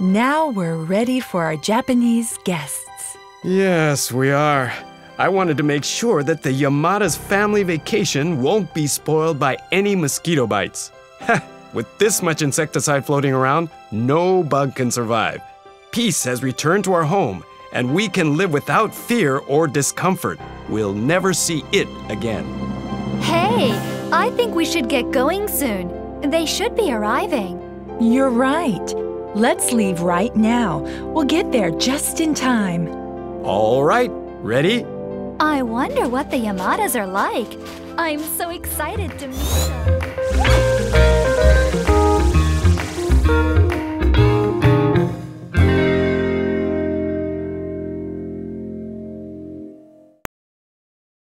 Now we're ready for our Japanese guests. Yes, we are. I wanted to make sure that the Yamada's family vacation won't be spoiled by any mosquito bites. With this much insecticide floating around, no bug can survive. Peace has returned to our home, and we can live without fear or discomfort. We'll never see it again. Hey, I think we should get going soon. They should be arriving. You're right. Let's leave right now. We'll get there just in time. All right, ready? I wonder what the Yamadas are like. I'm so excited to meet them.